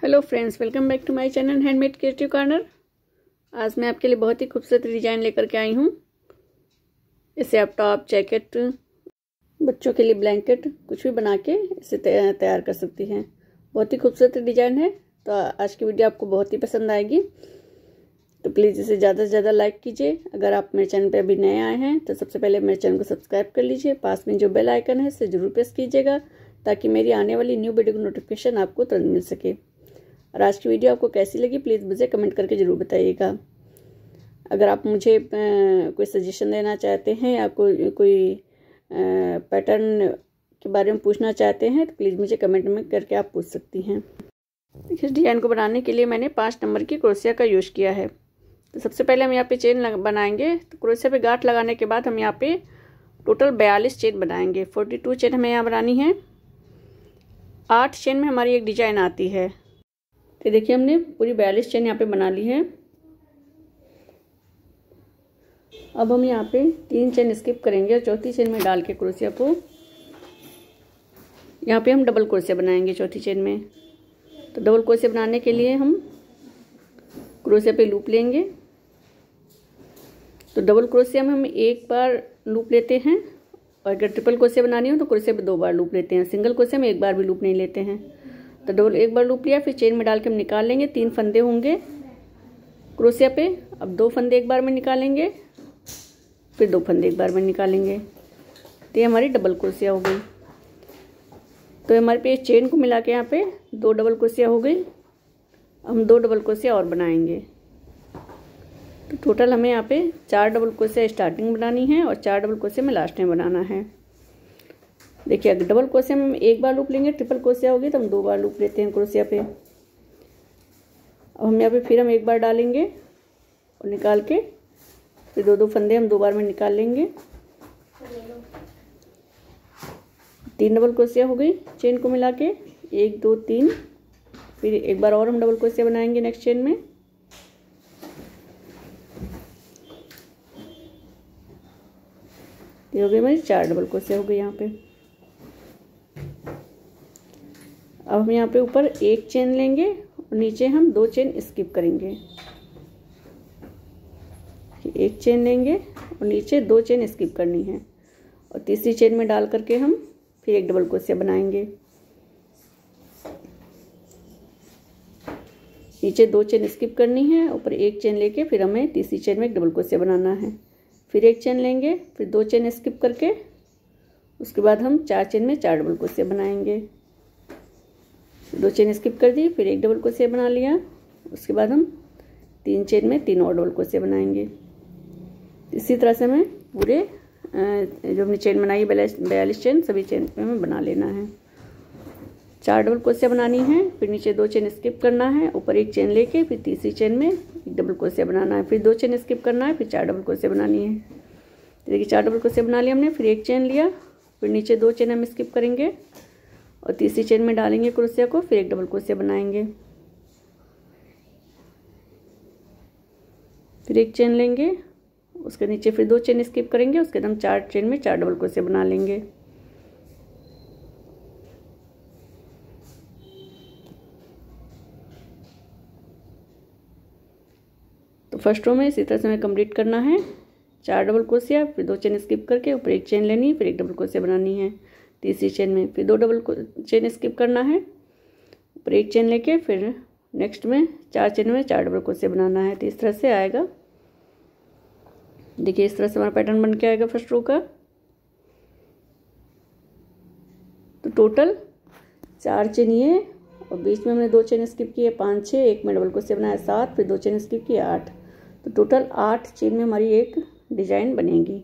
Hello friends, welcome back to my channel handmade creative corner. आज मैं आपके लिए बहुत ही खूबसूरत डिजाइन लेकर के आई हूँ। इसे आप टॉप, जैकेट, बच्चों के लिए ब्लैंकेट कुछ भी बना के इसे तैयार कर सकती हैं। बहुत ही खूबसूरत डिजाइन है, तो आज की वीडियो आपको बहुत ही पसंद आएगी। तो प्लीज़ इसे ज़्यादा से ज़्यादा लाइक कीजिए। अगर आप मेरे चैनल पर अभी नए आए हैं तो सबसे पहले मेरे चैनल को सब्सक्राइब कर लीजिए। पास में जो बेल आइकन है इसे ज़रूर प्रेस कीजिएगा ताकि मेरी आने वाली न्यू वीडियो की नोटिफिकेशन आपको तुरंत मिल सके। और आज की वीडियो आपको कैसी लगी प्लीज़ मुझे कमेंट करके ज़रूर बताइएगा। अगर आप मुझे कोई सजेशन देना चाहते हैं या कोई पैटर्न के बारे में पूछना चाहते हैं तो प्लीज़ मुझे कमेंट में करके आप पूछ सकती हैं। इस डिज़ाइन को बनाने के लिए मैंने 5 नंबर की क्रोशिया का यूज़ किया है। तो सबसे पहले हम यहाँ पे चेन बनाएंगे। तो क्रोशिया पे गांठ लगाने के बाद हम यहाँ पे टोटल 42 चेन बनाएंगे। 42 चेन हमें यहाँ बनानी है। 8 चेन में हमारी एक डिजाइन आती है। तो देखिए हमने पूरी 42 चेन यहाँ पे बना ली है। अब हम यहाँ पे 3 चेन स्किप करेंगे और चौथी चेन में डाल के क्रोशिया को यहाँ पे हम डबल क्रोशिया बनाएंगे चौथी चेन में। तो डबल क्रोशिया बनाने के लिए हम क्रोशिया पे लूप लेंगे। तो डबल क्रोशिया में हम एक बार लूप लेते हैं और अगर ट्रिपल क्रोशिया बनानी हो तो क्रोशिया पे 2 बार लूप लेते हैं। सिंगल क्रोशिया में एक बार भी लूप नहीं लेते हैं। तो डबल एक बार लूप लिया, फिर चेन में डाल के हम निकाल लेंगे। 3 फंदे होंगे क्रोशिया पे। अब 2 फंदे एक बार में निकालेंगे, फिर 2 फंदे एक बार में निकालेंगे। तो ये हमारी डबल क्रोशिया हो गई। तो हमारे पे चेन को मिला के यहाँ पे 2 डबल क्रोशिया हो गई। हम 2 डबल क्रोशिया और बनाएंगे। तो टोटल हमें यहाँ पे 4 डबल क्रोशिया स्टार्टिंग बनानी है और 4 डबल क्रोशिया में लास्ट में बनाना है। देखिए अगर डबल क्रोशिया में हम एक बार लूप लेंगे, ट्रिपल क्रोशिया होगी तो हम 2 बार लूप लेते हैं क्रोशिया पे। अब हम यहाँ पे फिर हम एक बार डालेंगे और निकाल के फिर 2 फंदे हम 2 बार में निकाल लेंगे। 3 डबल क्रोशिया हो गई चेन को मिला के, 1 2 3। फिर एक बार और हम डबल क्रोशिया बनाएंगे नेक्स्ट चेन में। ये हो गई हमारी 4 डबल क्रोशिया हो गई यहाँ पे। अब हम यहाँ पे ऊपर 1 चेन लेंगे और नीचे हम 2 चेन स्किप करेंगे। 1 चेन लेंगे और नीचे 2 चेन स्किप करनी है और तीसरी चेन में डाल करके हम फिर एक डबल क्रोशिया बनाएंगे। नीचे 2 चेन स्किप करनी है, ऊपर 1 चेन लेके फिर हमें तीसरी चेन में एक डबल क्रोशिया बनाना है। फिर 1 चेन लेंगे, फिर 2 चेन स्किप करके उसके बाद हम 4 चेन में 4 डबल क्रोशिया बनाएंगे। 2 चेन स्किप कर दी, फिर एक डबल क्रोशिया बना लिया। उसके बाद हम 3 चेन में 3 और डबल क्रोशिया बनाएंगे। इसी तरह से हमें पूरे जो हमने चेन बनाई 42 चेन सभी चेन पे हमें बना लेना है। 4 डबल क्रोशिया बनानी है, फिर नीचे 2 चेन स्किप करना है, ऊपर 1 चेन लेके फिर तीसरी चेन में एक डबल क्रोशिया बनाना है। फिर 2 चेन स्किप करना है, फिर 4 डबल क्रोशिया बनानी है। तो देखिए 4 डबल क्रोशिया बना लिया हमने। फिर 1 चेन लिया, फिर नीचे 2 चेन हम स्किप करेंगे और तीसरी चेन में डालेंगे क्रोशिया को, फिर एक डबल क्रोशिया बनाएंगे। फिर 1 चेन लेंगे, उसके नीचे फिर 2 चेन स्किप करेंगे, उसके बाद हम 4 चेन में 4 डबल क्रोशिया बना लेंगे। तो फर्स्ट रो में इसी तरह से हमें कंप्लीट करना है। 4 डबल क्रोशिया, फिर 2 चेन स्किप करके ऊपर 1 चेन लेनी, फिर एक डबल क्रोशिया बनानी है तीसरी चेन में, फिर 2 डबल चेन स्किप करना है, ऊपर 1 चेन लेके फिर नेक्स्ट में 4 चेन में 4 डबल क्रोशिया बनाना है। तो इस तरह से आएगा। देखिए इस तरह से हमारा पैटर्न बन के आएगा फर्स्ट रो का। तो टोटल 4 चेन ये और बीच में हमने 2 चेन स्किप किए 5 6, एक में डबल क्रोशिया बनाया 7, फिर 2 चेन स्किप किए 8। तो टोटल 8 चेन में हमारी एक डिजाइन बनेगी।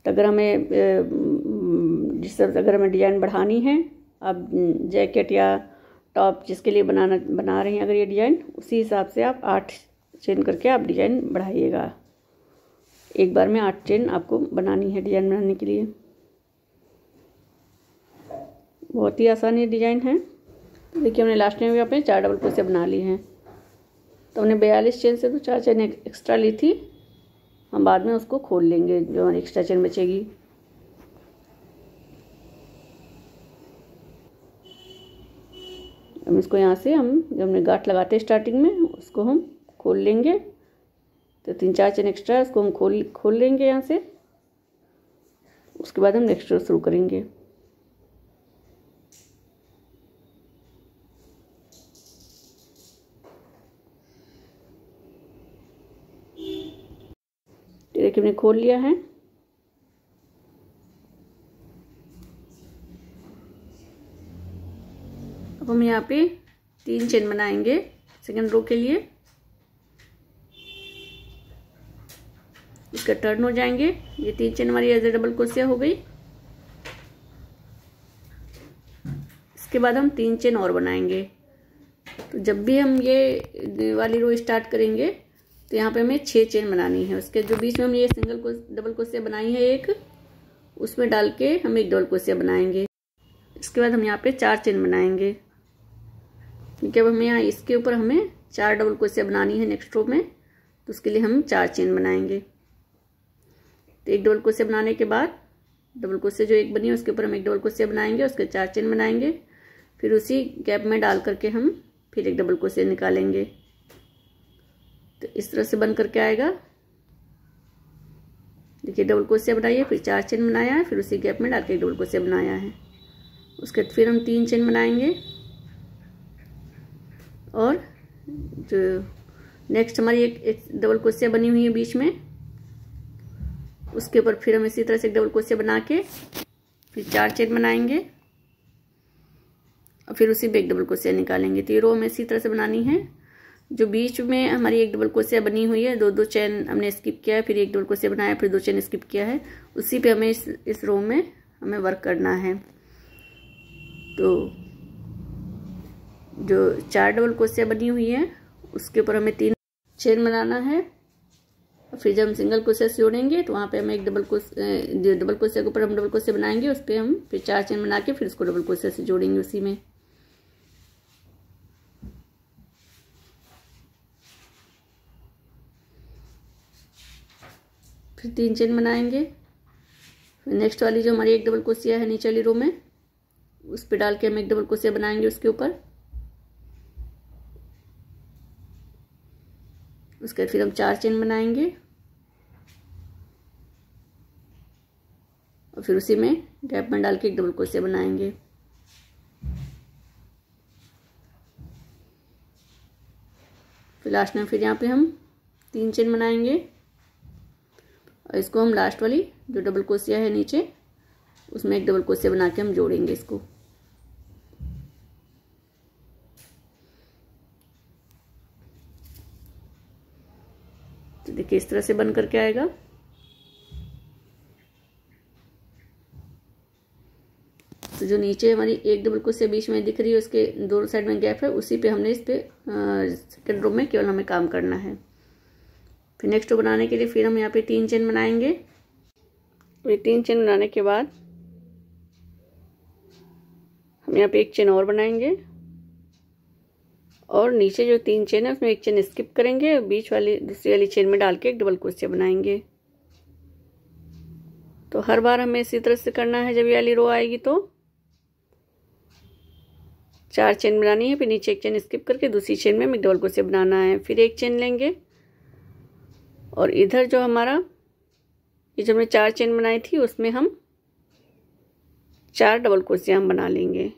तो अगर हमें अगर हमें डिजाइन बढ़ानी है, आप जैकेट या टॉप जिसके लिए बना रही हैं अगर ये डिजाइन, उसी हिसाब से आप 8 चेन करके आप डिजाइन बढ़ाइएगा। एक बार में 8 चेन आपको बनानी है डिजाइन बनाने के लिए। बहुत ही आसान ये डिजाइन है। देखिए हमने लास्ट में भी यहाँ पे 4 डबल क्रोशिया बना ली हैं। तो हमने 42 चेन से तो 4 चेन एक्स्ट्रा ली थी, हम बाद में उसको खोल लेंगे जो हमारी एक्स्ट्रा चेन बचेगी। हम इसको यहाँ से जो हमने गांठ लगाते हैं स्टार्टिंग में उसको हम खोल लेंगे। तो 3-4 चेन एक्स्ट्रा है उसको हम खोल लेंगे यहाँ से। उसके बाद हम नेक्स्ट रो शुरू करेंगे। देखिए हमने खोल लिया है। अब हम यहाँ पे 3 चेन बनाएंगे सेकंड रो के लिए। इसका टर्न हो जाएंगे। ये 3 चेन हमारी एज ए डबल क्रोशिया हो गई। इसके बाद हम 3 चेन और बनाएंगे। तो जब भी हम ये वाली रो स्टार्ट करेंगे तो यहाँ पे हमें 6 चेन बनानी है। उसके जो बीच में हमने ये डबल क्रोशिया बनाई है एक, उसमें डाल के हम एक डबल क्रोशिया बनाएंगे। इसके बाद हम यहाँ पे 4 चेन बनाएंगे, क्योंकि अब हमें यहाँ इसके ऊपर हमें 4 डबल क्रोशिया बनानी है नेक्स्ट रो में। तो उसके लिए हम 4 चेन बनाएंगे। तो एक डबल क्रोशिया बनाने के बाद डबल क्रोशिया जो एक बनी है उसके ऊपर हम एक डबल क्रोशिया बनाएंगे, उसके 4 चेन बनाएंगे। फिर उसी गैप में डाल करके हम फिर एक डबल क्रोशिया निकालेंगे। तो इस तरह से बन करके आएगा। देखिए डबल क्रोशिया बनाइए, फिर 4 चेन बनाया है, फिर उसी गैप में डाल के एक डबल क्रोशिया बनाया है। उसके बाद फिर हम 3 चेन बनाएंगे और जो नेक्स्ट हमारी एक डबल क्रोशिया बनी हुई है बीच में, उसके ऊपर फिर हम इसी तरह से एक डबल क्रोशिया बना के फिर 4 चेन बनाएंगे और फिर उसी पे एक डबल क्रोशिया निकालेंगे। तो ये रो हमें इसी तरह से बनानी है। जो बीच में हमारी एक डबल क्रोशिया बनी हुई है, 2-2 चेन हमने स्किप किया है, फिर एक डबल क्रोशिया बनाया, फिर 2 चेन स्किप किया है, उसी पे हमें इस रो में हमें वर्क करना है। तो जो 4 डबल क्रोशिया बनी हुई है उसके ऊपर हमें 3 चेन बनाना है। और फिर जब हम सिंगल क्रोशिया से जोड़ेंगे तो वहाँ पे हम एक डबल क्रोशिया के ऊपर हम डबल क्रोशिया बनाएंगे, उस पर हम फिर 4 चेन बना के फिर उसको डबल क्रोशिया से जोड़ेंगे उसी में। फिर 3 चेन बनाएंगे। फिर नेक्स्ट वाली जो हमारी एक डबल क्रोशिया है नीचे वाली रो में, उस पर डाल के हम एक डबल क्रोशिया बनाएंगे उसके ऊपर। उसके बाद फिर हम 4 चेन बनाएंगे और फिर उसी में गैप में डाल के एक डबल क्रोशिया बनाएंगे। फिर लास्ट में फिर यहाँ पे हम 3 चेन बनाएंगे और इसको हम लास्ट वाली जो डबल क्रोशिया है नीचे उसमें एक डबल क्रोशिया बना के हम जोड़ेंगे इसको। तो देखिए इस तरह से बन करके आएगा। तो जो नीचे हमारी एक डबल क्रोशिया बीच में दिख रही है उसके दोनों साइड में गैप है, उसी पे हमने इस पे सेकंड रो में केवल हमें काम करना है। फिर नेक्स्ट रो बनाने के लिए फिर हम यहाँ पे 3 चेन बनाएंगे। तो 3 चेन बनाने के बाद हम यहाँ पे एक चेन और बनाएंगे और नीचे जो 3 चेन है उसमें एक चेन स्किप करेंगे और बीच वाली दूसरी वाली चेन में डाल के एक डबल क्रोशिया बनाएंगे। तो हर बार हमें इसी तरह से करना है। जब ये वाली रो आएगी तो 4 चेन बनानी है, फिर नीचे एक चेन स्किप करके दूसरी चेन में डबल क्रोशिया बनाना है, फिर एक चेन लेंगे और इधर जो हमारा ये जो हमने 4 चेन बनाई थी उसमें हम 4 डबल क्रोशिया हम बना लेंगे।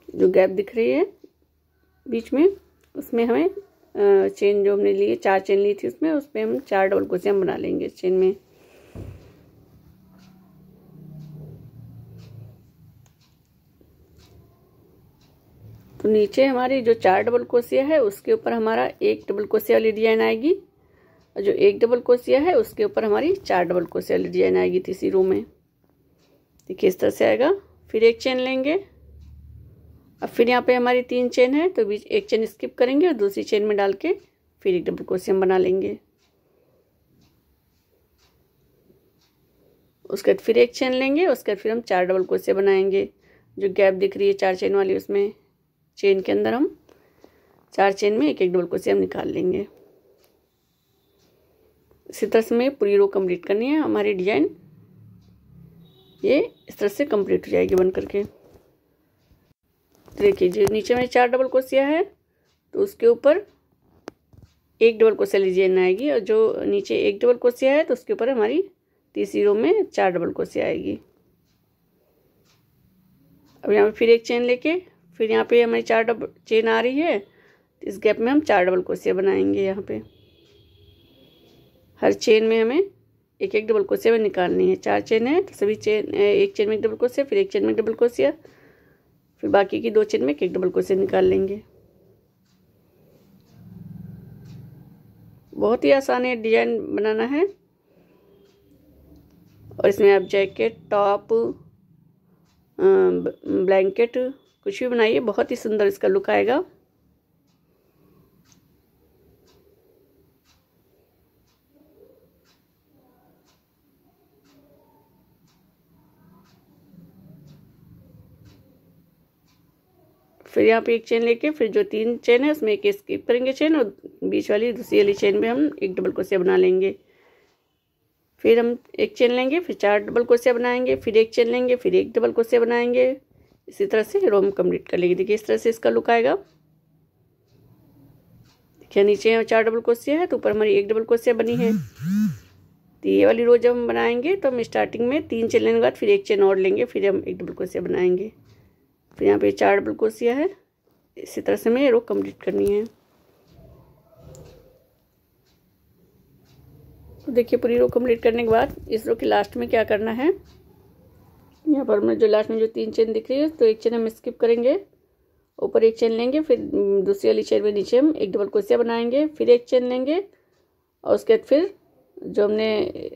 जो गैप दिख रही है बीच में उसमें हमें चेन जो हमने लिए 4 चेन ली थी उसमें उस पर हम 4 डबल क्रोशिया बना लेंगे चेन में। तो नीचे हमारी जो 4 डबल क्रोशिया है उसके ऊपर हमारा एक डबल क्रोशिया वाली डिजाइन आएगी और जो एक डबल क्रोशिया है उसके ऊपर हमारी 4 डबल क्रोशिया वाली डिजाइन आएगी तीसरी रो में। देखिए इस तरह से आएगा। फिर एक चेन लेंगे। अब फिर यहाँ पे हमारी 3 चेन है तो बीच एक चेन स्किप करेंगे और दूसरी चेन में डाल के फिर एक डबल क्रोशिया बना लेंगे। उसके बाद फिर एक चेन लेंगे, उसके बाद फिर हम 4 डबल क्रोशिया बनाएंगे। जो गैप दिख रही है 4 चेन वाली उसमें चेन के अंदर हम 4 चेन में एक एक डबल क्रोशिया हम निकाल लेंगे। इसी तरह से हमें पूरी रो कंप्लीट करनी है। हमारी डिजाइन ये इस तरह से कंप्लीट हो जाएगी बन करके। देखिए जो नीचे में 4 डबल क्रोशिया है तो उसके ऊपर 1 डबल क्रोशिया डिजाइन आएगी, और जो नीचे 1 डबल क्रोशिया है तो उसके ऊपर हमारी तीसरी रो में 4 डबल क्रोशिया आएगी। अब यहाँ पे फिर एक चेन लेके फिर यहाँ पे हमारी 4 डबल चेन आ रही है, इस गैप में हम 4 डबल क्रोशिया बनाएंगे। यहाँ पे हर चेन में हमें एक एक डबल क्रोशिया निकालनी है। 4 चेन है तो सभी चेन, एक चेन में 1 डबल क्रोशिया, फिर एक चेन में 1 डबल क्रोशिया, फिर बाकी की 2 चेन में 1 डबल क्रोशिया निकाल लेंगे। बहुत ही आसान है डिजाइन बनाना है, और इसमें आप जैकेट, टॉप, ब्लैंकेट कुछ भी बनाइए, बहुत ही सुंदर इसका लुक आएगा। फिर यहाँ पे एक चेन लेके फिर जो 3 चेन है उसमें एक स्किप करेंगे चेन, और बीच वाली दूसरी वाली चेन में हम 1 डबल क्रोशिया बना लेंगे। फिर हम एक चेन लेंगे, फिर 4 डबल क्रोशिया बनाएंगे, फिर एक चेन लेंगे, फिर 1 डबल क्रोशिया बनाएंगे। इसी तरह से रो हम कंप्लीट कर लेंगे। देखिए इस तरह से इसका लुक आएगा। देखिए नीचे 4 डबल क्रोशिया है तो ऊपर हमारी 1 डबल क्रोशिया बनी है। तो ये वाली रो जब हम बनाएंगे तो हम स्टार्टिंग में 3 चेन लेने के बाद फिर एक चेन और लेंगे, फिर हम 1 डबल क्रोशिया बनाएंगे। फिर यहाँ पे 4 डबल क्रोशिया है। इसी तरह से हमें रो कंप्लीट करनी है। तो देखिए पूरी रो कंप्लीट करने के बाद इस रो के लास्ट में क्या करना है, यहाँ पर मैं जो लास्ट में जो 3 चेन दिख रही है तो एक चेन हम स्किप करेंगे, ऊपर एक चेन लेंगे, फिर दूसरी वाली चेन में नीचे हम 1 डबल क्रोशिया बनाएंगे, फिर एक चेन लेंगे, और उसके बाद फिर जो हमने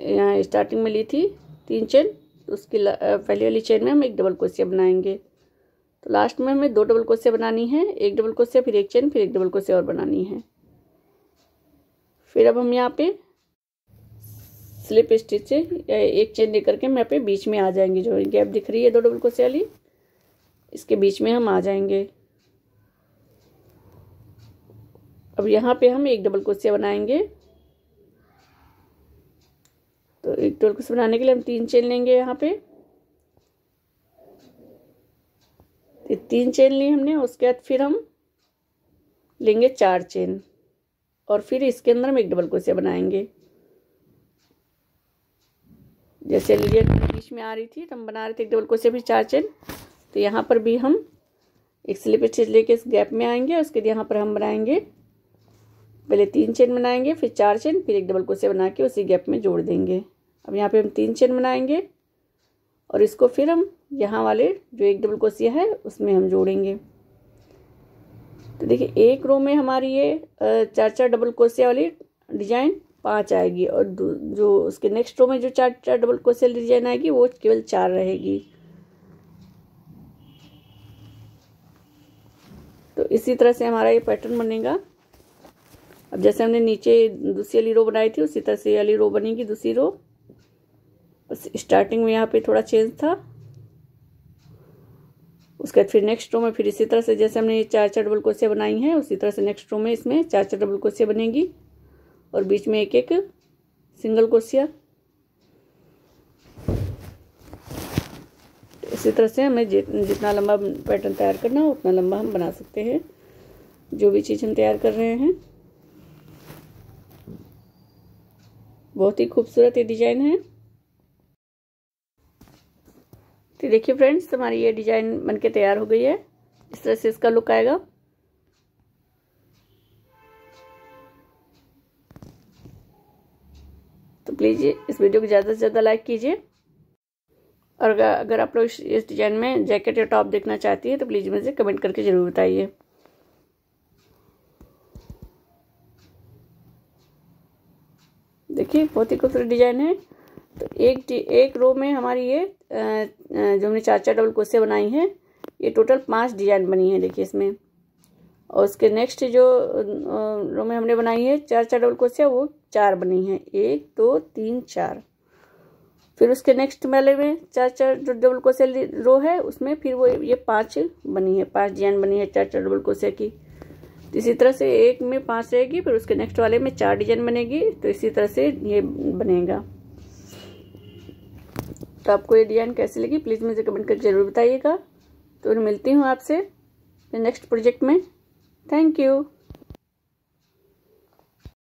यहाँ स्टार्टिंग में ली थी 3 चेन, तो उसकी पहली वाली चेन में हम 1 डबल क्रोशिया बनाएंगे। तो लास्ट में हमें 2 डबल क्रोशिया बनानी है, 1 डबल क्रोशिया, फिर एक चेन, फिर 1 डबल क्रोशिया और बनानी है। फिर अब हम यहाँ पे स्लिप स्टिच से एक चेन लेकर के हम यहाँ पे बीच में आ जाएंगे। जो गैप दिख रही है 2 डबल क्रोशिया वाली, इसके बीच में हम आ जाएंगे। अब यहाँ पे हम 1 डबल क्रोशिया बनाएंगे। तो 1 डबल क्रोशिया बनाने के लिए हम 3 चेन लेंगे। यहाँ पे 3 चेन ली हमने, उसके बाद फिर हम लेंगे 4 चेन, और फिर इसके अंदर हम 1 डबल क्रोशिया बनाएंगे। जैसे लीजिए बीच में आ रही थी तो हम बना रहे थे 1 डबल क्रोशिया भी 4 चेन, तो यहाँ पर भी हम एक स्लिप स्टिच लेके इस गैप में आएंगे। उसके लिए यहाँ पर हम बनाएंगे पहले 3 चेन बनाएंगे, फिर 4 चेन, फिर 1 डबल क्रोशिया बना के उसी गैप में जोड़ देंगे। अब यहाँ पे हम 3 चेन बनाएंगे, और इसको फिर हम यहाँ वाले जो 1 डबल क्रोशिया है उसमें हम जोड़ेंगे। तो देखिए एक रो में हमारी ये 4 डबल क्रोशिया वाली डिजाइन 5 आएगी, और जो उसके नेक्स्ट रो में जो 4 डबल क्रोशिया डिजाइन आएगी वो केवल 4 रहेगी। तो इसी तरह से हमारा ये पैटर्न बनेगा। अब जैसे हमने नीचे दूसरी वाली रो बनाई थी उसी तरह से ये वाली रो बनेगी दूसरी रो। बस स्टार्टिंग में यहाँ पे थोड़ा चेंज था, उसके बाद फिर नेक्स्ट रो में फिर इसी तरह से जैसे हमने ये 4 डबल क्रोशिया बनाई हैं उसी तरह से नेक्स्ट रो में इसमें 4 डबल क्रोशिया बनेगी, और बीच में एक एक सिंगल क्रोशिया। इसी तरह से हमें जितना लंबा पैटर्न तैयार करना हो उतना लंबा हम बना सकते हैं, जो भी चीज़ हम तैयार कर रहे हैं। बहुत ही खूबसूरत ये डिजाइन है। तो देखिए फ्रेंड्स हमारी ये डिजाइन बनके तैयार हो गई है। इस तरह से इसका लुक आएगा। तो प्लीज़ इस वीडियो को ज़्यादा से ज़्यादा लाइक कीजिए, और अगर आप लोग इस डिजाइन में जैकेट या टॉप देखना चाहती है तो प्लीज़ मुझे कमेंट करके ज़रूर बताइए। देखिए बहुत ही खूबसूरत डिजाइन है। तो एक रो में हमारी ये जो हमने 4 डबल क्रोशिया बनाई है ये टोटल 5 डिजाइन बनी है। देखिए इसमें, और उसके नेक्स्ट जो रो में हमने बनाई है 4 डबल क्रोशिया वो 4 बनी है, 1 2 3 4। फिर उसके नेक्स्ट वाले में 4 जो डबल क्रोशिया रो है उसमें फिर वो ये 5 बनी है, 5 डिजाइन बनी है 4 डबल क्रोशिया की। तो इसी तरह से एक में 5 रहेगी, फिर उसके नेक्स्ट वाले में 4 डिजाइन बनेगी। तो इसी तरह से ये बनेगा। तो आपको ये डिजाइन कैसी लगी प्लीज़ मुझे कमेंट करके जरूर बताइएगा। तो मिलती हूँ आपसे फिर नेक्स्ट प्रोजेक्ट में। Thank you.